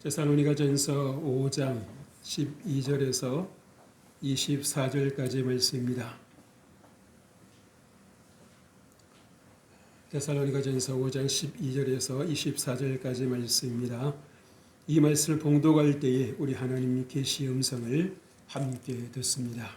데살로니가전서 5장 12절에서 24절까지의 말씀입니다. 데살로니가전서 5장 12절에서 24절까지 말씀입니다. 이 말씀을 봉독할 때에 우리 하나님 계시 음성을 함께 듣습니다.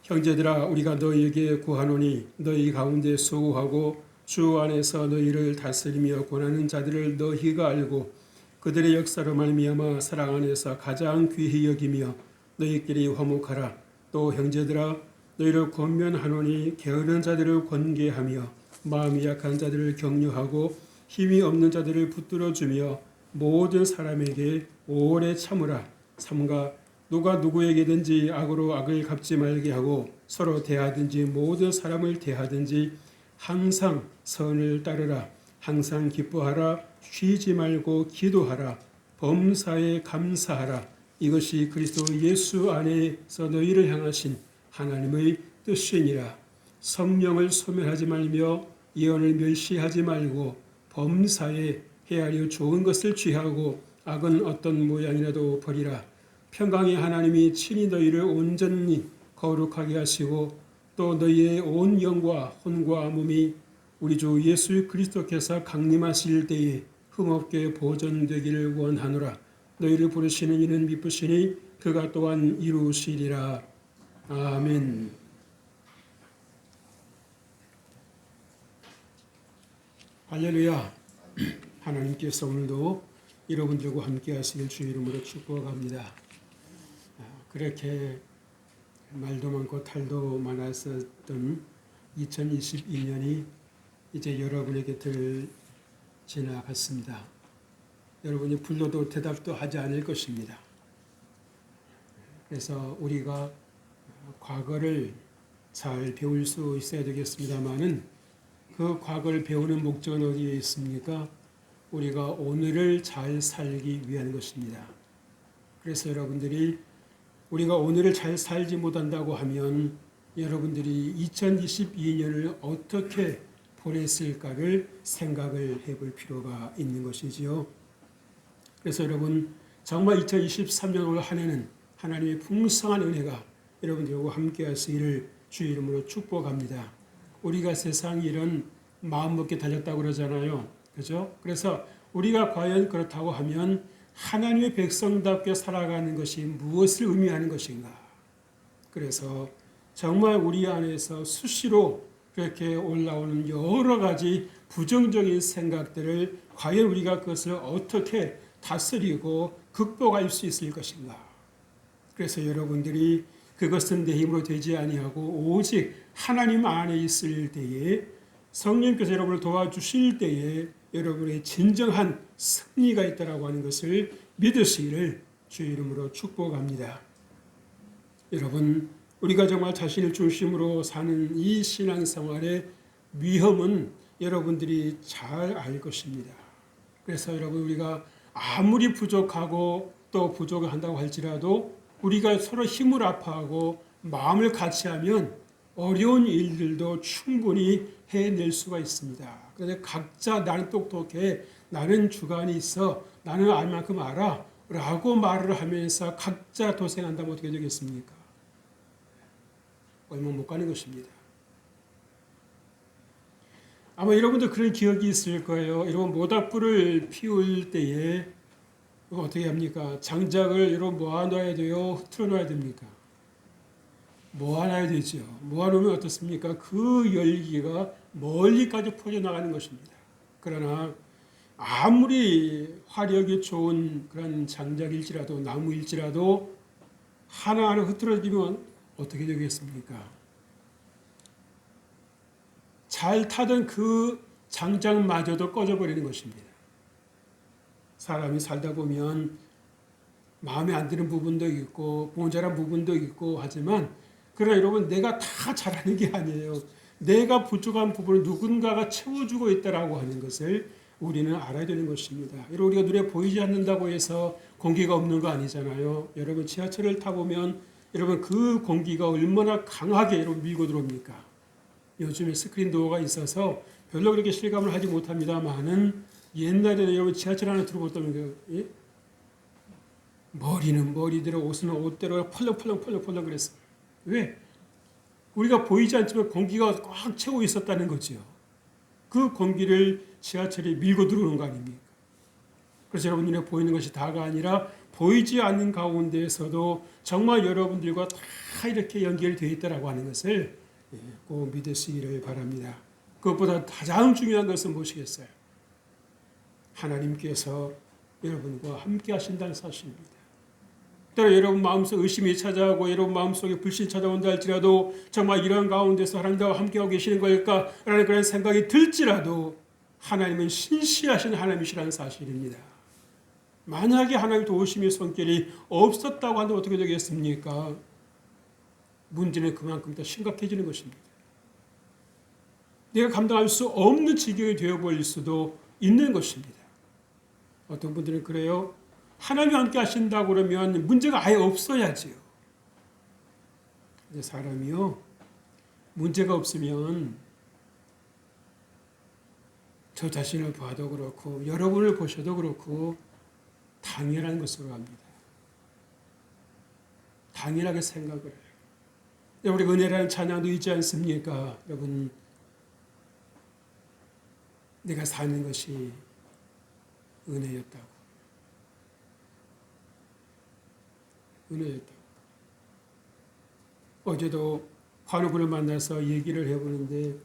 형제들아, 우리가 너희에게 구하노니 너희 가운데 수고하고 주 안에서 너희를 다스리며 권하는 자들을 너희가 알고 그들의 역사로 말미암아 사랑 안에서 가장 귀히 여기며 너희끼리 화목하라. 또 형제들아, 너희를 권면하노니 게으른 자들을 권계하며 마음이 약한 자들을 격려하고 힘이 없는 자들을 붙들어주며 모든 사람에게 오래 참으라. 삼가 누가 누구에게든지 악으로 악을 갚지 말게 하고 서로 대하든지 모든 사람을 대하든지 항상 선을 따르라. 항상 기뻐하라. 쉬지 말고 기도하라. 범사에 감사하라. 이것이 그리스도 예수 안에서 너희를 향하신 하나님의 뜻이니라. 성령을 소멸하지 말며 예언을 멸시하지 말고 범사에 헤아려 좋은 것을 취하고 악은 어떤 모양이라도 버리라. 평강의 하나님이 친히 너희를 온전히 거룩하게 하시고 또 너희의 온 영과 혼과 몸이 우리 주 예수 그리스도께서 강림하실 때에 흠없게 보존되기를 원하노라. 너희를 부르시는 이는 미쁘시니 그가 또한 이루시리라. 아멘. 할렐루야. 하나님께서 오늘도 여러분들과 함께 하시길 주 이름으로 축복합니다. 그렇게 말도 많고 탈도 많았었던 2022년이 이제 여러분의 곁을 지나갔습니다. 여러분이 불러도 대답도 하지 않을 것입니다. 그래서 우리가 과거를 잘 배울 수 있어야 되겠습니다만은 그 과거를 배우는 목적은 어디에 있습니까? 우리가 오늘을 잘 살기 위한 것입니다. 그래서 여러분들이 우리가 오늘을 잘 살지 못한다고 하면 여러분들이 2022년을 어떻게 보냈을까를 생각을 해볼 필요가 있는 것이지요. 그래서 여러분, 정말 2023년 올 한 해는 하나님의 풍성한 은혜가 여러분들과 함께 하시기를 주 이름으로 축복합니다. 우리가 세상 일은 마음먹게 달렸다고 그러잖아요. 그죠? 그래서 우리가 과연 그렇다고 하면 하나님의 백성답게 살아가는 것이 무엇을 의미하는 것인가? 그래서 정말 우리 안에서 수시로 그렇게 올라오는 여러 가지 부정적인 생각들을 과연 우리가 그것을 어떻게 다스리고 극복할 수 있을 것인가? 그래서 여러분들이 그것은 내 힘으로 되지 아니하고 오직 하나님 안에 있을 때에 성령께서 여러분을 도와주실 때에 여러분의 진정한 승리가 있다라고 하는 것을 믿으시기를 주 이름으로 축복합니다. 여러분, 우리가 정말 자신을 중심으로 사는 이 신앙생활의 위험은 여러분들이 잘 알 것입니다. 그래서 여러분, 우리가 아무리 부족하고 또 부족한다고 할지라도 우리가 서로 힘을 합하고 마음을 같이 하면 어려운 일들도 충분히 해낼 수가 있습니다. 그런데 각자 나는 똑똑해, 나는 주관이 있어, 나는 알 만큼 알아 라고 말을 하면서 각자 도생한다면 어떻게 되겠습니까? 얼마 못 가는 것입니다. 아마 여러분도 그런 기억이 있을 거예요. 여러분 모닥불을 피울 때에 어떻게 합니까? 장작을 여러분 모아놔야 돼요? 흐트러놔야 됩니까? 모아놔야 되죠. 모아놓으면 어떻습니까? 그 열기가 멀리까지 퍼져나가는 것입니다. 그러나 아무리 화력이 좋은 그런 장작일지라도 나무일지라도 하나하나 흐트러지면 어떻게 되겠습니까? 잘 타던 그 장작마저도 꺼져버리는 것입니다. 사람이 살다 보면 마음에 안 드는 부분도 있고 모자란 부분도 있고 하지만 그러나 여러분, 내가 다 잘하는 게 아니에요. 내가 부족한 부분을 누군가가 채워주고 있다라고 하는 것을 우리는 알아야 되는 것입니다. 여러분, 우리가 눈에 보이지 않는다고 해서 공기가 없는 거 아니잖아요. 여러분, 지하철을 타보면 여러분 그 공기가 얼마나 강하게 여러분 밀고 들어옵니까? 요즘에 스크린 도어가 있어서 별로 그렇게 실감을 하지 못합니다만은 옛날에는 여러분 지하철 안에 들어갔다면 예? 머리는 머리대로 옷은 옷대로 펄렁펄렁 그랬어. 왜? 우리가 보이지 않지만 공기가 꽉 채워 있었다는 거지요. 그 공기를 지하철이 밀고 들어오는 거 아닙니까? 그래서 여러분 눈에 보이는 것이 다가 아니라 보이지 않는 가운데에서도 정말 여러분들과 다 이렇게 연결되어 있다라고 하는 것을 꼭 믿으시기를 바랍니다. 그것보다 가장 중요한 것은 무엇이겠어요? 하나님께서 여러분과 함께 하신다는 사실입니다. 때로 여러분 마음속 의심이 찾아오고 여러분 마음속에 불신이 찾아온다 할지라도 정말 이런 가운데서 하나님과 함께하고 계시는 걸까라는 그런 생각이 들지라도 하나님은 신실하신 하나님이시라는 사실입니다. 만약에 하나님 도우심의 손길이 없었다고 한다면 어떻게 되겠습니까? 문제는 그만큼 더 심각해지는 것입니다. 내가 감당할 수 없는 지경이 되어버릴 수도 있는 것입니다. 어떤 분들은 그래요. 하나님이 함께 하신다고 그러면 문제가 아예 없어야지요. 근데 사람이요. 문제가 없으면 저 자신을 봐도 그렇고 여러분을 보셔도 그렇고 당연한 것으로 합니다. 당연하게 생각을 해요. 우리 은혜라는 찬양도 있지 않습니까? 여러분, 내가 사는 것이 은혜였다고. 은혜였다고. 어제도 환우분을 만나서 얘기를 해보는데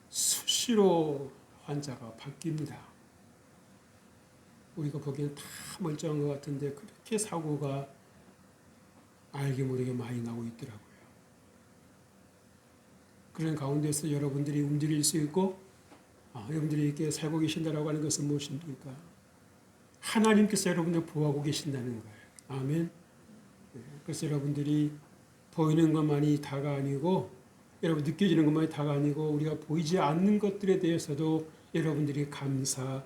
수시로 환자가 바뀝니다. 우리가 보기엔 다 멀쩡한 것 같은데 그렇게 사고가 알게 모르게 많이 나고 있더라고요. 그런 가운데서 여러분들이 움직일 수 있고 여러분들이 이렇게 살고 계신다라고 하는 것은 무엇입니까? 하나님께서 여러분들 보호하고 계신다는 거예요. 아멘. 그래서 여러분들이 보이는 것만이 다가 아니고 여러분 느껴지는 것만이 다가 아니고 우리가 보이지 않는 것들에 대해서도 여러분들이 감사를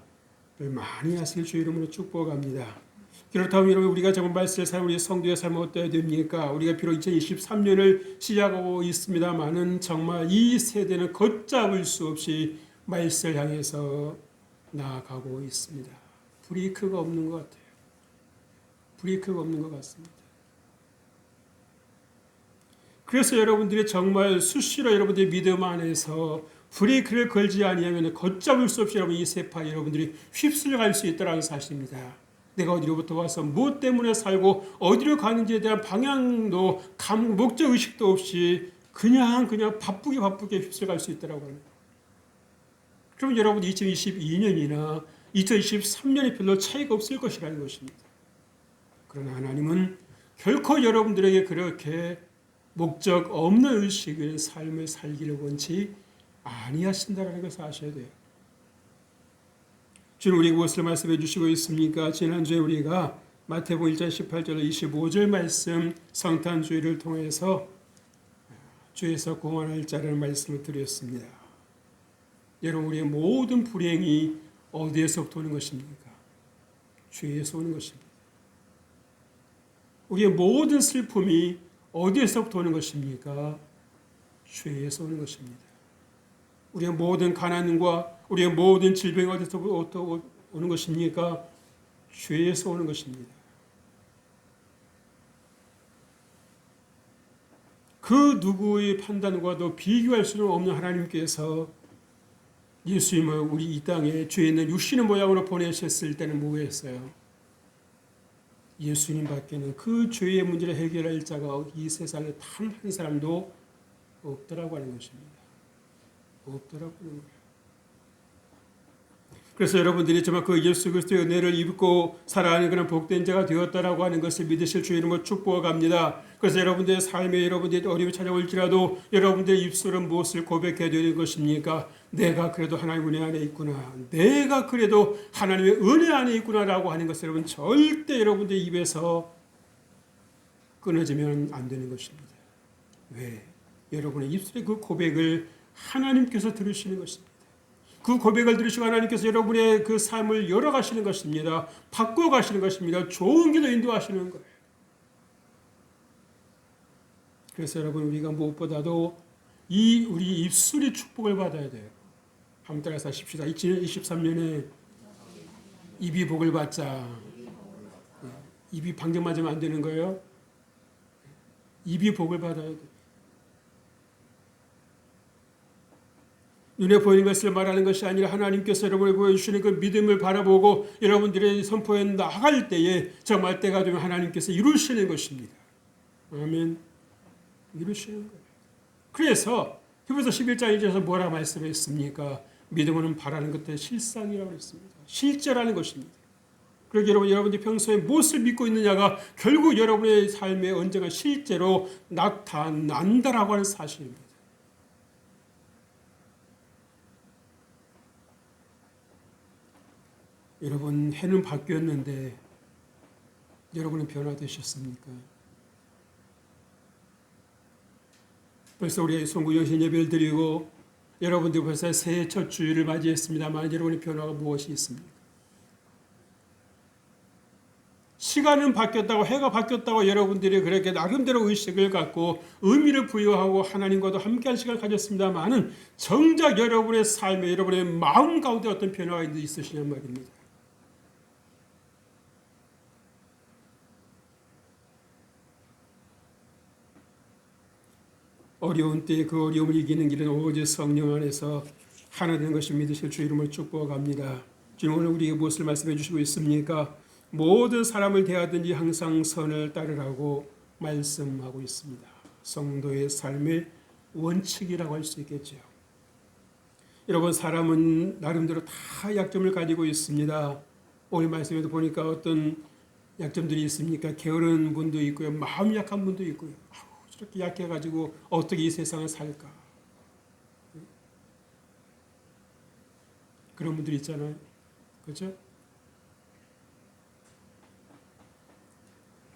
많이 하실 주 이름으로 축복합니다. 그렇다면 여러분 우리가 정말 말씀을 살면 우리 성도의 삶은 어떠해야 됩니까? 우리가 비록 2023년을 시작하고 있습니다만은 정말 이 세대는 걷잡을 수 없이 말씀을 향해서 나아가고 있습니다. 브레이크가 없는 것 같아요. 브레이크가 없는 것 같습니다. 그래서 여러분들이 정말 수시로 여러분들의 믿음 안에서 브레이크를 걸지 아니하면 걷잡을 수 없이 여러분 이 세파 여러분들이 휩쓸려갈 수 있다는 사실입니다. 내가 어디로부터 와서 무엇 때문에 살고 어디로 가는지에 대한 방향도 목적 의식도 없이 그냥 바쁘게 휩쓸려갈 수 있다고 합니다. 그럼 여러분 2022년이나 2023년이 별로 차이가 없을 것이라는 것입니다. 그러나 하나님은 결코 여러분들에게 그렇게 목적 없는 의식의 삶을 살기를 원치 아니하신다는 것을 아셔야 돼요. 주는 우리에게 무엇을 말씀해 주시고 있습니까? 지난주에 우리가 마태복음 1장 18절 25절 말씀 성탄주의를 통해서 주에서 공헌할 자라는 말씀을 드렸습니다. 여러분 우리의 모든 불행이 어디에서부터 오는 것입니까? 주에서 오는 것입니다. 우리의 모든 슬픔이 어디에서부터 오는 것입니까? 죄에서 오는 것입니다. 우리의 모든 가난과 우리의 모든 질병이 어디서부터 오는 것입니까? 죄에서 오는 것입니다. 그 누구의 판단과도 비교할 수는 없는 하나님께서 예수님을 우리 이 땅에 죄 있는 육신의 모양으로 보내셨을 때는 뭐했어요? 예수님 밖에는 그 죄의 문제를 해결할 자가 이 세상에 단 한 사람도 없더라고 하는 것입니다. 없더라고 하는 거예요. 그래서 여러분들이 정말 그 예수 그리스도의 은혜를 입고 살아가는 그런 복된 자가 되었다라고 하는 것을 믿으실 주 이름으로 축복합니다. 그래서 여러분들의 삶에 여러분들이 어려움이 찾아올지라도 여러분들의 입술은 무엇을 고백해야 되는 것입니까? 내가 그래도 하나님 은혜 안에 있구나. 내가 그래도 하나님의 은혜 안에 있구나라고 하는 것을 여러분 절대 여러분들의 입에서 끊어지면 안 되는 것입니다. 왜? 여러분의 입술의 그 고백을 하나님께서 들으시는 것입니다. 그 고백을 들으시고 하나님께서 여러분의 그 삶을 열어가시는 것입니다. 바꿔가시는 것입니다. 좋은 길로 인도하시는 거예요. 그래서 여러분 우리가 무엇보다도 우리 입술이 축복을 받아야 돼요. 한번 따라서 하십시다. 2023년에 입이 복을 받자. 입이 방정 맞으면 안 되는 거예요. 입이 복을 받아야 돼. 눈에 보이는 것을 말하는 것이 아니라 하나님께서 여러분을 보여주시는 그 믿음을 바라보고 여러분들의 선포에 나갈 때에 정말 때가 되면 하나님께서 이루시는 것입니다. 아멘. 이루시는 거예요. 그래서 히브리서 11장 1절에서 뭐라 말씀했습니까? 믿음은 바라는 것들의 실상이라고 했습니다. 실제라는 것입니다. 그러기 여러분들이 평소에 무엇을 믿고 있느냐가 결국 여러분의 삶에 언젠가 실제로 나타난다라고 하는 사실입니다. 여러분, 해는 바뀌었는데 여러분은 변화되셨습니까? 벌써 우리 송구영신 예배를 드리고 여러분들 벌써 새해 첫 주일을 맞이했습니다만 여러분의 변화가 무엇이 있습니까? 시간은 바뀌었다고, 해가 바뀌었다고 여러분들이 그렇게 나름대로 의식을 갖고 의미를 부여하고 하나님과도 함께할 시간을 가졌습니다만은 정작 여러분의 삶에, 여러분의 마음 가운데 어떤 변화가 있으시냔 말입니다. 어려운 때에 그 어려움을 이기는 길은 오직 성령 안에서 하나 되는 것을 믿으실 주 이름을 축복합니다. 주님, 오늘 우리에게 무엇을 말씀해 주시고 있습니까? 모든 사람을 대하든지 항상 선을 따르라고 말씀하고 있습니다. 성도의 삶의 원칙이라고 할 수 있겠죠. 여러분, 사람은 나름대로 다 약점을 가지고 있습니다. 오늘 말씀에도 보니까 어떤 약점들이 있습니까? 게으른 분도 있고요, 마음 약한 분도 있고요. 이렇게 약해가지고 어떻게 이 세상을 살까? 그런 분들 있잖아요. 그렇죠?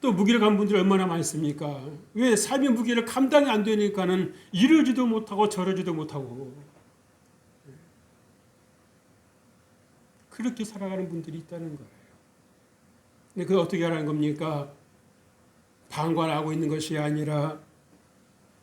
또 무기력한 분들이 얼마나 많습니까? 왜? 삶의 무게를 감당이 안 되니까는 이러지도 못하고 저러지도 못하고 그렇게 살아가는 분들이 있다는 거예요. 근데 그걸 어떻게 하라는 겁니까? 방관하고 있는 것이 아니라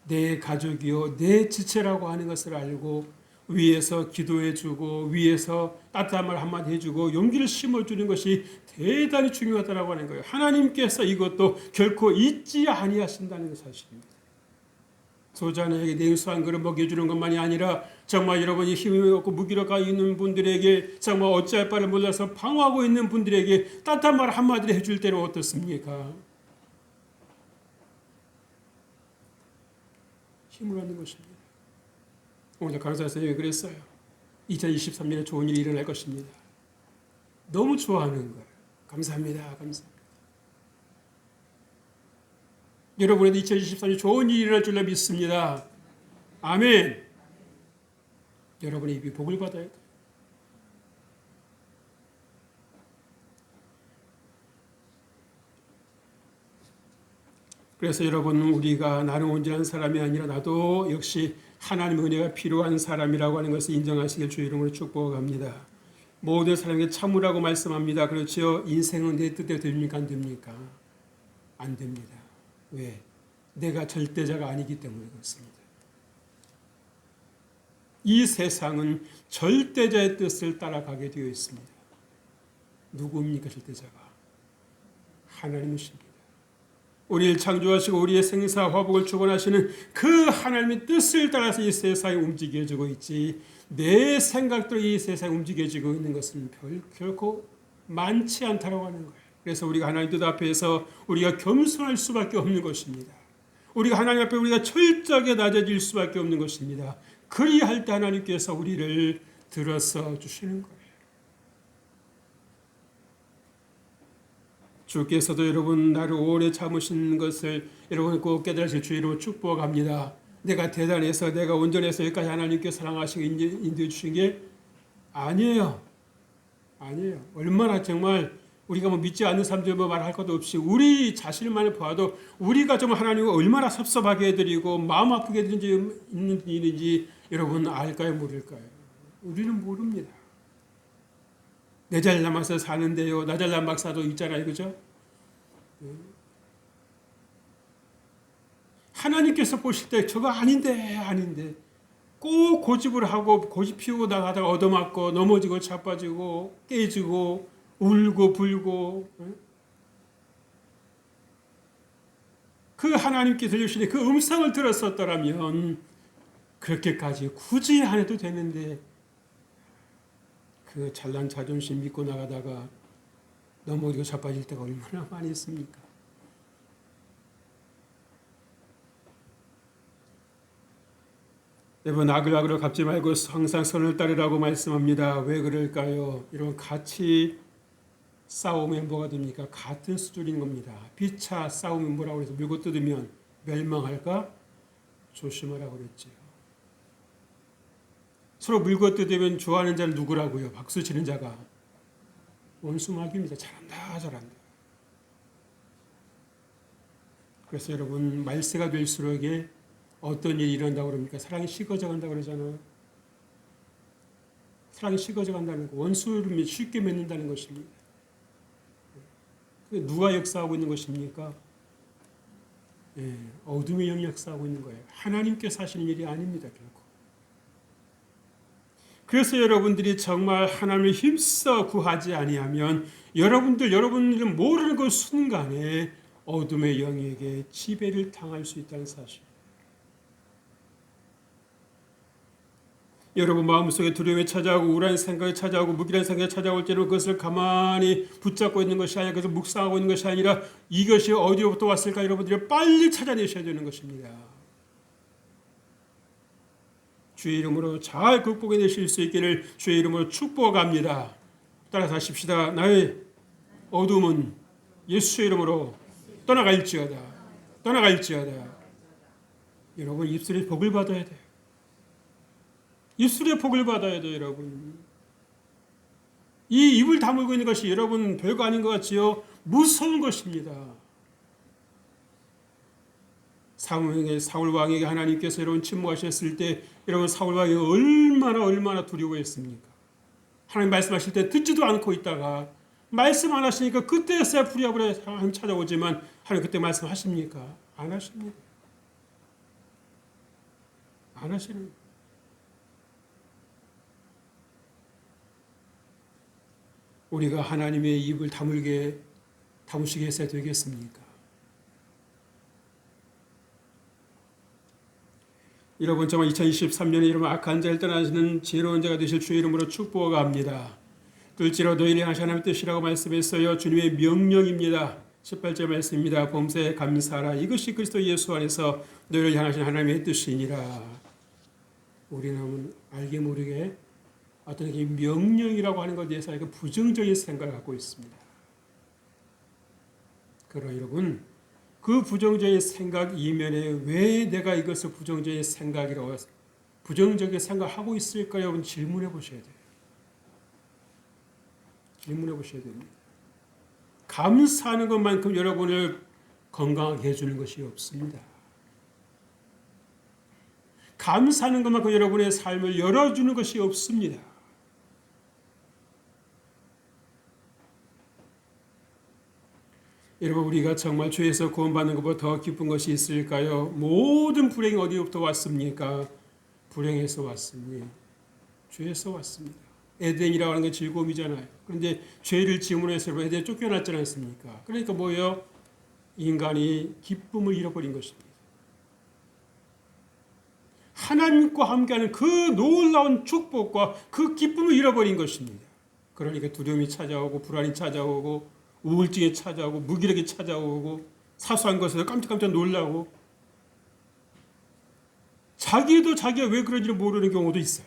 내 가족이요, 내 지체라고 하는 것을 알고 위에서 기도해주고 위에서 따뜻한 말 한마디 해주고 용기를 심어주는 것이 대단히 중요하다고 하는 거예요. 하나님께서 이것도 결코 잊지 아니하신다는 사실입니다. 소자녀에게 냉수 한 그릇 먹여주는 것만이 아니라 정말 여러분이 힘이 없고 무기력가 있는 분들에게 정말 어찌할 바를 몰라서 방황하고 있는 분들에게 따뜻한 말 한마디를 해줄 때는 어떻습니까? 힘을 얻는 것입니다. 오늘 강사 선생님이 그랬어요. 2023년에 좋은 일이 일어날 것입니다. 너무 좋아하는 거예요. 감사합니다. 감사합니다. 여러분에도 2023년 좋은 일이 일어날 줄로 믿습니다. 아멘. 여러분의 입이 복을 받아야 돼요. 그래서 여러분, 우리가 나는 온전한 사람이 아니라 나도 역시 하나님의 은혜가 필요한 사람이라고 하는 것을 인정하시길 주 이름으로 축복합니다. 모든 사람에게 참으라고 말씀합니다. 그렇죠? 인생은 내 뜻대로 됩니까? 안 됩니까? 안 됩니다. 왜? 내가 절대자가 아니기 때문에 그렇습니다. 이 세상은 절대자의 뜻을 따라가게 되어 있습니다. 누구입니까? 절대자가? 하나님이십니다. 우리를 창조하시고 우리의 생사 화복을 주관하시는 그 하나님의 뜻을 따라서 이 세상이 움직여지고 있지, 내 생각대로 이 세상이 움직여지고 있는 것은 결코 많지 않다고 하는 거예요. 그래서 우리가 하나님 뜻 앞에서 우리가 겸손할 수밖에 없는 것입니다. 우리가 하나님 앞에 우리가 철저하게 낮아질 수밖에 없는 것입니다. 그리할 때 하나님께서 우리를 들어서 주시는 거예요. 주께서도 여러분 나를 오래 참으신 것을 여러분 꼭 깨달으실 주 이름으로 축복합니다. 내가 대단해서 내가 온전해서 여기까지 하나님께 사랑하시고 인도해 주신 게 아니에요. 아니에요. 얼마나 정말 우리가 뭐 믿지 않는 사람들 뭐 말할 것도 없이 우리 자신만을 보아도 우리가 정말 하나님을 얼마나 섭섭하게 해드리고 마음 아프게 있는지 여러분 알까요? 모를까요? 우리는 모릅니다. 내 잘 남아서 사는데요. 나 잘난 박사도 있잖아요. 그죠? 하나님께서 보실 때 저거 아닌데 꼭 고집을 하고 고집 피우고 나가다가 얻어맞고 넘어지고 자빠지고 깨지고 울고 불고 그 하나님께 들려주시는 그 음성을 들었었더라면 그렇게까지 굳이 안 해도 되는데 그 잘난 자존심 믿고 나가다가 넘어지고 자빠질 때가 얼마나 많이 있습니까? 여러분, 악을 악으로 갚지 말고 항상 선을 따르라고 말씀합니다. 왜 그럴까요? 여러분, 같이 싸우면 뭐가 됩니까? 같은 수준인 겁니다. 피차 싸우면 뭐라고 그래서 물고 뜯으면 멸망할까? 조심하라고 그랬지요. 서로 물고 뜯으면 좋아하는 자는 누구라고요? 박수 치는 자가 원수 마귀입니다. 잘한다, 잘한다. 그래서 여러분, 말세가 될수록에 어떤 일이 일어난다고 그럽니까? 사랑이 식어져 간다고 그러잖아요. 사랑이 식어져 간다는 거, 원수를 쉽게 맺는다는 것입니다. 누가 역사하고 있는 것입니까? 어둠의 영이 역사하고 있는 거예요. 하나님께서 하시는 일이 아닙니다, 결코. 그래서 여러분들이 정말 하나님을 힘써 구하지 아니하면 여러분들 모르는 그 순간에 어둠의 영에게 지배를 당할 수 있다는 사실. 여러분 마음속에 두려움이 찾아오고 우울한 생각이 찾아오고 무기란 생각이 찾아올 때는 그것을 가만히 붙잡고 있는 것이 아니라 그것을 묵상하고 있는 것이 아니라 이것이 어디로부터 왔을까 여러분들이 빨리 찾아내셔야 되는 것입니다. 주의 이름으로 잘 극복해내실 수 있기를 주의 이름으로 축복합니다. 따라서 하십시다. 나의 어둠은 예수의 이름으로 떠나갈지어다. 떠나갈지어다. 여러분 입술에 복을 받아야 돼요. 입술에 복을 받아야 돼요, 여러분. 이 입을 다물고 있는 것이 여러분 별거 아닌 것 같지요? 무서운 것입니다. 사울 왕에게 하나님께서 여러분 침묵하셨을 때 여러분 사울 왕이 얼마나 두려워했습니까? 하나님 말씀하실 때 듣지도 않고 있다가 말씀 안 하시니까 그때서야 부랴부랴 찾아오지만 하나님 그때 말씀하십니까? 안 하십니다. 안 하시는 거예요. 우리가 하나님의 입을 다무시게 해서야 되겠습니까? 여러분 정말 2023년에 여러분 악한 자를 떠나시는 지혜로운 자가 되실 주의 이름으로 축복합니다. 둘째로 너희를 향하신 하나님의 뜻이라고 말씀했어요. 주님의 명령입니다. 18절 말씀입니다. 범사에 감사하라. 이것이 그리스도 예수 안에서 너희를 향하신 하나님의 뜻이니라. 우리는 알게 모르게 어떤 명령이라고 하는 것에 대해서 부정적인 생각을 갖고 있습니다. 그러나 여러분 그 부정적인 생각 이면에 왜 내가 이것을 부정적인 생각이라고 부정적인 생각하고 있을까 여러분 질문해 보셔야 돼요. 질문해 보셔야 됩니다. 감사하는 것만큼 여러분을 건강하게 해주는 것이 없습니다. 감사하는 것만큼 여러분의 삶을 열어주는 것이 없습니다. 여러분 우리가 정말 죄에서 구원받는 것보다 더 기쁜 것이 있을까요? 모든 불행이 어디로부터 왔습니까? 불행에서 왔습니다. 죄에서 왔습니다. 에덴이라고 하는 게 즐거움이잖아요. 그런데 죄를 지음으로 해서 에덴에 쫓겨났지 않습니까? 그러니까 뭐예요? 인간이 기쁨을 잃어버린 것입니다. 하나님과 함께하는 그 놀라운 축복과 그 기쁨을 잃어버린 것입니다. 그러니까 두려움이 찾아오고 불안이 찾아오고 우울증이 찾아오고 무기력이 찾아오고 사소한 것에서 깜짝깜짝 놀라고 자기도 자기가 왜 그런지를 모르는 경우도 있어요.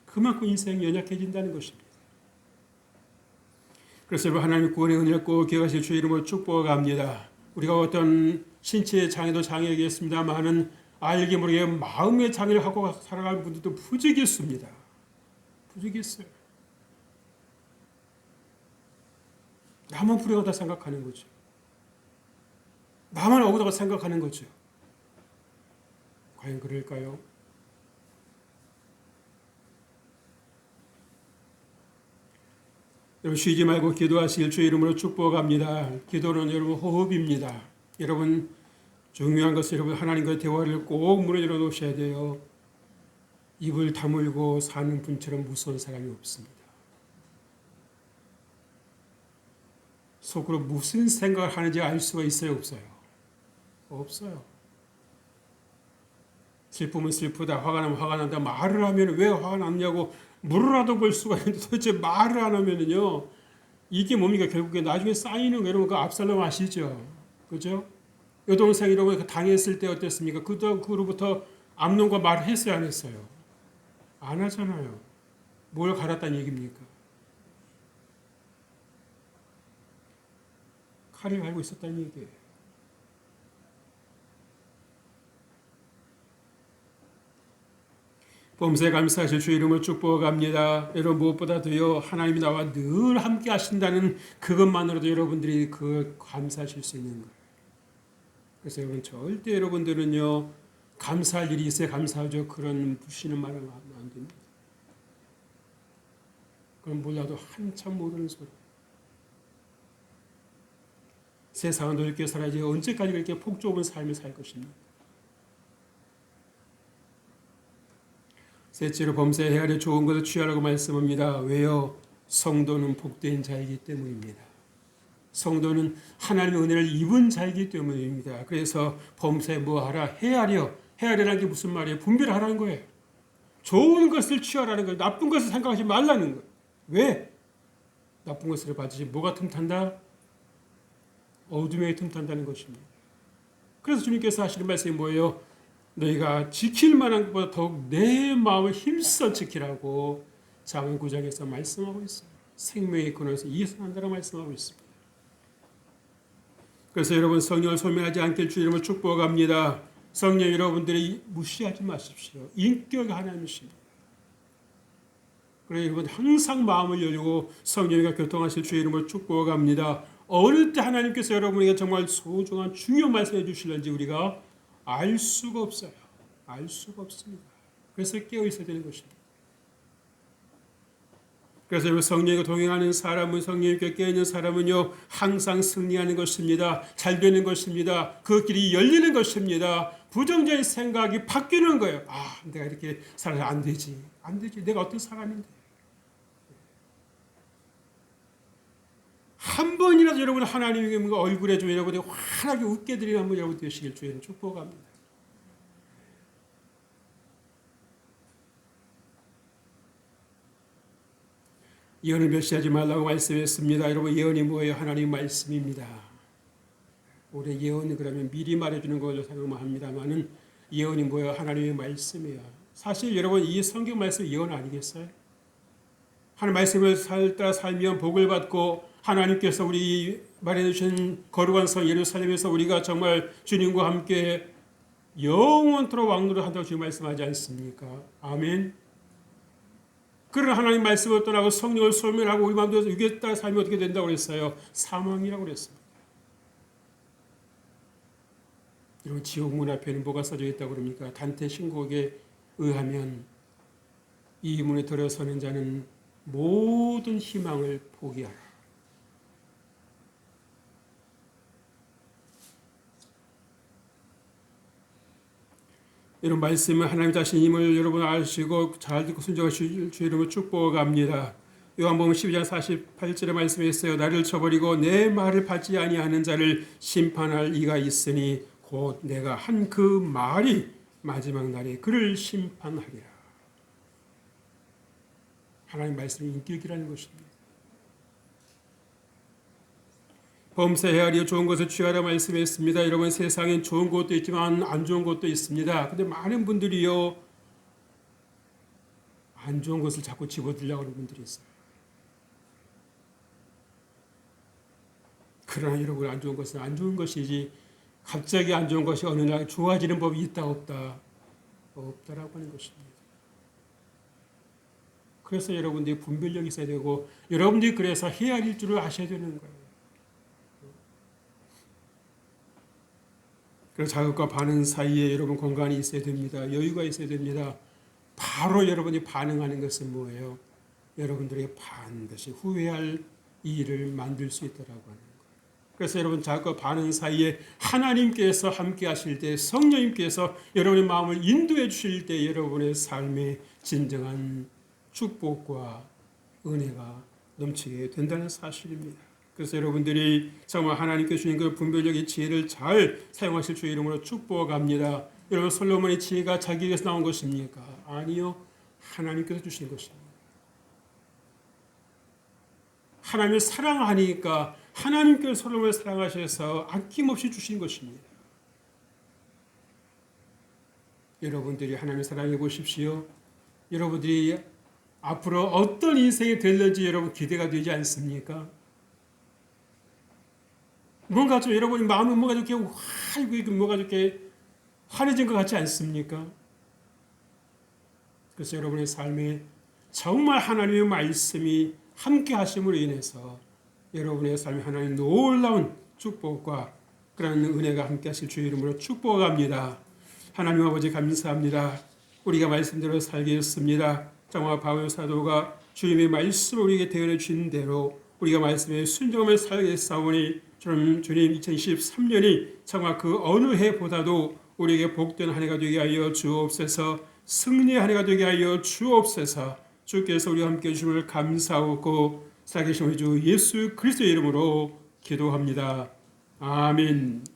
그만큼 인생이 연약해진다는 것입니다. 그래서 여러분 하나님 구원의 은혜를 꼭 기억하실 주의 이름으로 축복합니다. 우리가 어떤 신체의 장애도 장애겠습니다만은 알게 모르게 마음의 장애를 하고 살아가는 분들도 부족이 있습니다. 부족이 있어요. 나만 불행하다 생각하는 거죠. 나만 억울하다고 생각하는 거죠. 과연 그럴까요? 여러분 쉬지 말고 기도하시길 주의 이름으로 축복합니다. 기도는 여러분 호흡입니다. 여러분 중요한 것은 여러분 하나님과의 대화를 꼭 문을 열어 놓으셔야 돼요. 입을 다물고 사는 분처럼 무서운 사람이 없습니다. 속으로 무슨 생각을 하는지 알 수가 있어요, 없어요? 없어요. 슬프면 슬프다, 화가 나면 화가 난다, 말을 하면 왜 화가 났냐고 물으라도 볼 수가 있는데 도대체 말을 안 하면은요, 이게 뭡니까? 결국에 나중에 쌓이는 거, 여러분, 그 압살롬 아시죠? 그죠? 여동생 이러고 당했을 때 어땠습니까? 그로부터 암논과 말을 했어요, 안 했어요? 안 하잖아요. 뭘 갈았다는 얘기입니까? 칼을 갈고 있었다는 얘기예요. 범사에 감사하실 주 이름을 축복합니다. 여러분 무엇보다도요 하나님이 나와 늘 함께 하신다는 그것만으로도 여러분들이 그 감사하실 수 있는 거예요. 그래서 여러분 절대 여러분들은요 감사할 일이 있어야 감사하죠. 그런 부시는 말을 하면 안 됩니다. 그럼 몰라도 한참 모르는 소리. 세상은 넓게 살아야지 언제까지 그렇게 폭 좁은 삶을 살 것입니까? 셋째로 범사에 헤아려 좋은 것을 취하라고 말씀합니다. 왜요? 성도는 복된 자이기 때문입니다. 성도는 하나님의 은혜를 입은 자이기 때문입니다. 그래서 범사에 뭐하라? 헤아려라는 게 무슨 말이에요? 분별하라는 거예요. 좋은 것을 취하라는 거예요. 나쁜 것을 생각하지 말라는 거예요. 왜? 나쁜 것을 받으시 뭐가 틈탄다? 어둠에 틈탄다는 것입니다. 그래서 주님께서 하시는 말씀이 뭐예요? 너희가 지킬 만한 것보다 더욱 내 마음을 힘써 지키라고 잠언 9장에서 말씀하고 있어요. 생명의 근원에서 이해선한다고 말씀하고 있습니다. 그래서 여러분 성령을 소멸하지 않길 주 이름으로 축복합니다. 성령 여러분들이 무시하지 마십시오. 인격이 하나님이십니다. 그래서 여러분 항상 마음을 열고 성령과 교통하실 주 이름으로 축복합니다. 어느 때 하나님께서 여러분에게 정말 소중한 중요한 말씀해 주실는지 우리가 알 수가 없어요. 알 수가 없습니다. 그래서 깨어 있어야 되는 것입니다. 그래서 여러분 성령과 동행하는 사람은 성령님께 깨어있는 사람은요 항상 승리하는 것입니다. 잘 되는 것입니다. 그 길이 열리는 것입니다. 부정적인 생각이 바뀌는 거예요. 아, 내가 이렇게 살아서 안 되지. 안 되지. 내가 어떤 사람인데. 한 번이라도 여러분 하나님의 얼굴에 좀 여러분이 환하게 웃게 드리는 한번 여러분 되시길 주님 축복합니다. 예언을 멸시하지 말라고 말씀했습니다. 여러분 예언이 뭐예요? 하나님 말씀입니다. 올해 예언은 그러면 미리 말해주는 걸로 생각만 합니다만은 예언이 뭐예요? 하나님의 말씀이에요. 사실 여러분 이 성경 말씀 예언 아니겠어요? 하나님 말씀을 따라 살면 복을 받고 하나님께서 우리 마련해 주신 거룩한 성 예루살렘에서 우리가 정말 주님과 함께 영원토록 왕노릇 한다고 주님 말씀하지 않습니까? 아멘. 그런 하나님 말씀을 떠나고 성령을 소멸하고 우리 마음대로 육에 따라 살면 어떻게 된다고 그랬어요? 사망이라고 그랬습니다. 여러분 지옥 문 앞에는 뭐가 써져 있다고 그럽니까? 단테 신곡에 의하면 이 문에 들어서는 자는 모든 희망을 포기하라. 이런 말씀은 하나님 자신임을 여러분 아시고 잘 듣고 순종하실 주 이름으로 축복합니다. 요한복음 12장 48절에 말씀했어요. 나를 쳐버리고 내 말을 받지 아니하는 자를 심판할 이가 있으니 곧 내가 한 그 말이 마지막 날에 그를 심판하리라. 하나님 말씀이 인격이라는 것입니다. 범사에 헤아려 좋은 것을 취하라 말씀했습니다. 여러분 세상엔 좋은 것도 있지만 안 좋은 것도 있습니다. 근데 많은 분들이요 안 좋은 것을 자꾸 집어들려고 하는 분들이 있어요. 그러나 여러분 안 좋은 것은 안 좋은 것이지 갑자기 안 좋은 것이 어느 날 좋아지는 법이 있다 없다? 없다라고 하는 것입니다. 그래서 여러분들이 분별력이 있어야 되고 여러분들이 그래서 헤아릴 줄을 아셔야 되는 거예요. 그래서 자극과 반응 사이에 여러분 공간이 있어야 됩니다. 여유가 있어야 됩니다. 바로 여러분이 반응하는 것은 뭐예요? 여러분들에게 반드시 후회할 일을 만들 수 있다라고 하는 거예요. 그래서 여러분 자꾸 반응 사이에 하나님께서 함께 하실 때, 성령님께서 여러분의 마음을 인도해 주실 때 여러분의 삶에 진정한 축복과 은혜가 넘치게 된다는 사실입니다. 그래서 여러분들이 정말 하나님께 주신 그 분별력의 지혜를 잘 사용하실 주의 이름으로 축복합니다. 여러분, 솔로몬의 지혜가 자기에게서 나온 것입니까? 아니요, 하나님께서 주신 것입니다. 하나님을 사랑하니까 하나님께서 솔로몬을 사랑하셔서 아낌없이 주신 것입니다. 여러분들이 하나님을 사랑해 보십시오. 여러분들이 앞으로 어떤 인생이 될는지 여러분 기대가 되지 않습니까? 뭔가 좀 여러분이 마음이 뭐가 이렇게 뭐가 이렇게 환해진 것 같지 않습니까? 그래서 여러분의 삶에 정말 하나님의 말씀이 함께 하심으로 인해서 여러분의 삶에 하나님의 놀라운 축복과 그런 은혜가 함께 하실 주의 이름으로 축복합니다. 하나님 아버지 감사합니다. 우리가 말씀대로 살겠습니다. 정말 바울 사도가 주님의 말씀을 우리에게 대언해 주신 대로 우리가 말씀에 순종하며 살겠사오니 주님 2023년이 정말 그 어느 해보다도 우리에게 복된 한 해가 되게 하여 주옵소서. 승리의 한 해가 되게 하여 주옵소서. 주께서 우리와 함께 해주심을 감사하고 살아계신 우리 주 예수 그리스도의 이름으로 기도합니다. 아멘.